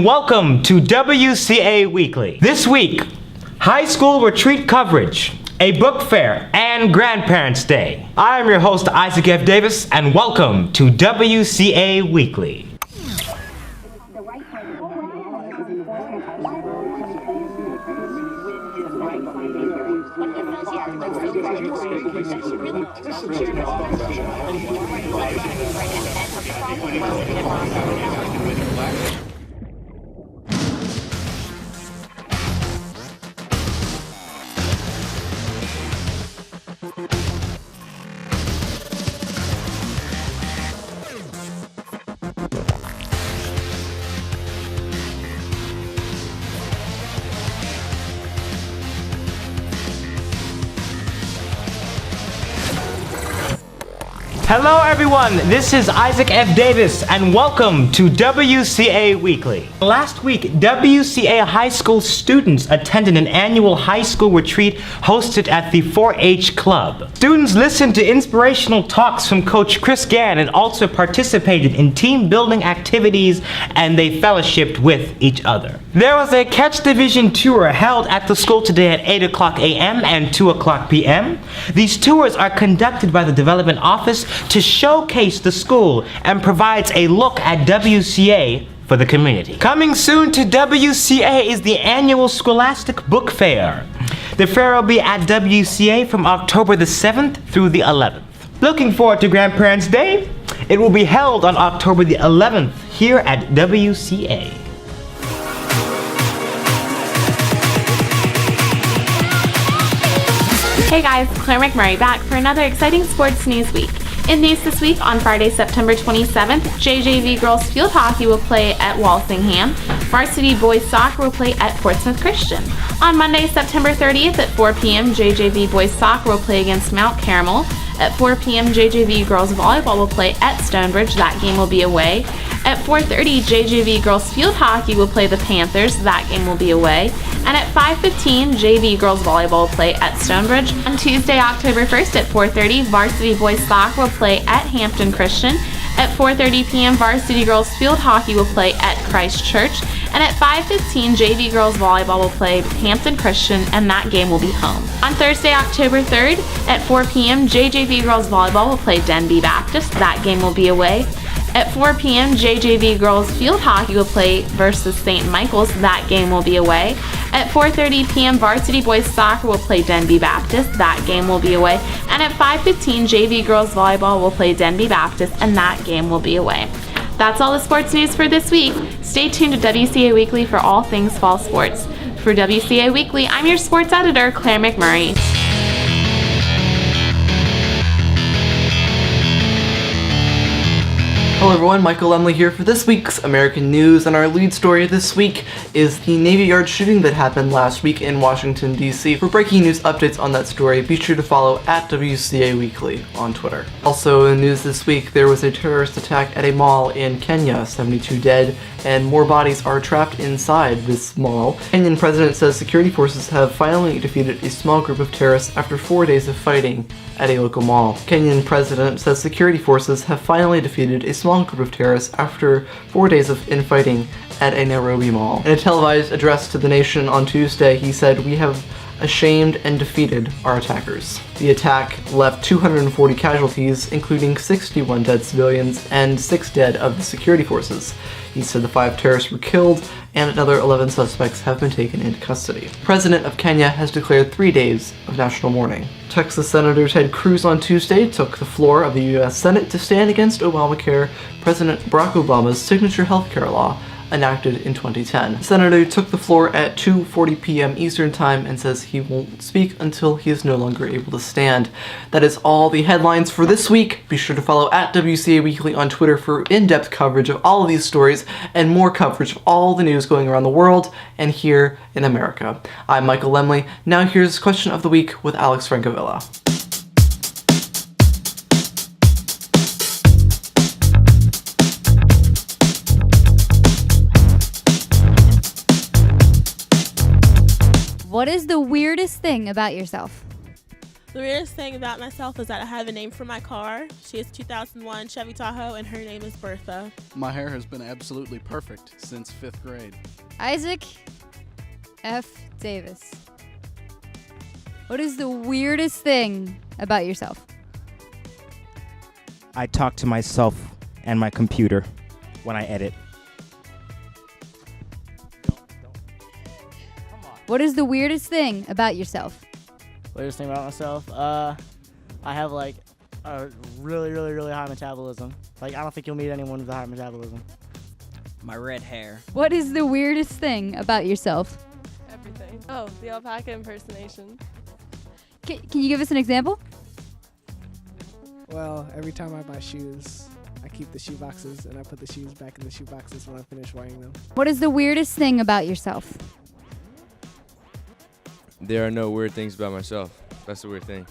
Welcome to WCA Weekly. This week, high school retreat coverage, a book fair, and Grandparents' Day. I am your host, Isaac F. Davis, and welcome to WCA Weekly. Hello everyone, this is Isaac F. Davis and welcome to WCA Weekly. Last week, WCA high school students attended an annual high school retreat hosted at the 4-H Club. Students listened to inspirational talks from Coach Chris Gann and also participated in team building activities, and they fellowshipped with each other. There was a Catch Division tour held at the school today at 8 o'clock a.m. and 2 o'clock p.m. These tours are conducted by the Development Office to showcase the school and provides a look at WCA for the community. Coming soon to WCA is the annual Scholastic Book Fair. The fair will be at WCA from October the 7th through the 11th. Looking forward to Grandparents' Day. It will be held on October the 11th here at WCA. Hey guys, Claire McMurray back for another exciting sports news week. In news this week, on Friday, September 27th, JJV girls field hockey will play at Walsingham. Varsity boys soccer will play at Portsmouth Christian. On Monday, September 30th at 4 p.m., JJV boys soccer will play against Mount Carmel. At 4 p.m., JJV girls volleyball will play at Stonebridge. That game will be away. At 4:30, JJV girls field hockey will play the Panthers. That game will be away. And at 5:15, JV girls volleyball will play at Stonebridge. On Tuesday, October 1st at 4:30, varsity boys soccer will play at Hampton Christian. At 4:30 p.m., varsity girls field hockey will play at Christ Church. And at 5:15, JV girls volleyball will play Hampton Christian, and that game will be home. On Thursday, October 3rd at 4 p.m., JJV girls volleyball will play Denby Baptist. That game will be away. At 4 p.m., JJV girls field hockey will play versus St. Michael's. That game will be away. At 4:30 p.m., varsity boys soccer will play Denby Baptist. That game will be away. And at 5:15, JV girls volleyball will play Denby Baptist, and that game will be away. That's all the sports news for this week. Stay tuned to WCA Weekly for all things fall sports. For WCA Weekly, I'm your sports editor, Claire McMurray. Hello everyone, Michael Lemley here for this week's American News, and our lead story this week is the Navy Yard shooting that happened last week in Washington, D.C. For breaking news updates on that story, be sure to follow at WCA Weekly on Twitter. Also in news this week, there was a terrorist attack at a mall in Kenya, 72 dead, and more bodies are trapped inside this mall. Kenyan president says security forces have finally defeated a small group of terrorists after 4 days of fighting at a local mall. Kenyan president says security forces have finally defeated a small group of terrorists after 4 days of infighting at a Nairobi mall. In a televised address to the nation on Tuesday, he said, "We have ashamed and defeated our attackers." The attack left 240 casualties, including 61 dead civilians and 6 dead of the security forces. He said the 5 terrorists were killed and another 11 suspects have been taken into custody. The president of Kenya has declared 3 days of national mourning. Texas Senator Ted Cruz on Tuesday took the floor of the U.S. Senate to stand against Obamacare, President Barack Obama's signature healthcare law, enacted in 2010. The senator took the floor at 2:40 p.m. Eastern Time and says he won't speak until he is no longer able to stand. That is all the headlines for this week. Be sure to follow at WCA Weekly on Twitter for in-depth coverage of all of these stories and more coverage of all the news going around the world and here in America. I'm Michael Lemley. Now here's Question of the Week with Alex Francavilla. What is the weirdest thing about yourself? The weirdest thing about myself is that I have a name for my car. She is 2001 Chevy Tahoe, and her name is Bertha. My hair has been absolutely perfect since 5th grade. Isaac F. Davis. What is the weirdest thing about yourself? I talk to myself and my computer when I edit. What is the weirdest thing about yourself? Weirdest thing about myself? I have like a really high metabolism. Like, I don't think you'll meet anyone with a high metabolism. My red hair. What is the weirdest thing about yourself? Everything. Oh, the alpaca impersonation. Can you give us an example? Well, every time I buy shoes, I keep the shoe boxes and I put the shoes back in the shoe boxes when I finish wearing them. What is the weirdest thing about yourself? There are no weird things about myself. That's the weird thing.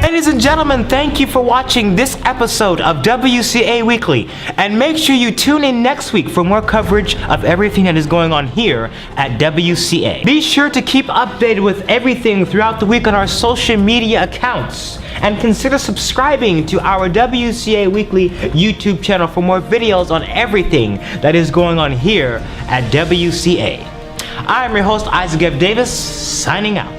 Ladies and gentlemen, thank you for watching this episode of WCA Weekly. And make sure you tune in next week for more coverage of everything that is going on here at WCA. Be sure to keep updated with everything throughout the week on our social media accounts. And consider subscribing to our WCA Weekly YouTube channel for more videos on everything that is going on here at WCA. I am your host, Isaac F. Davis, signing out.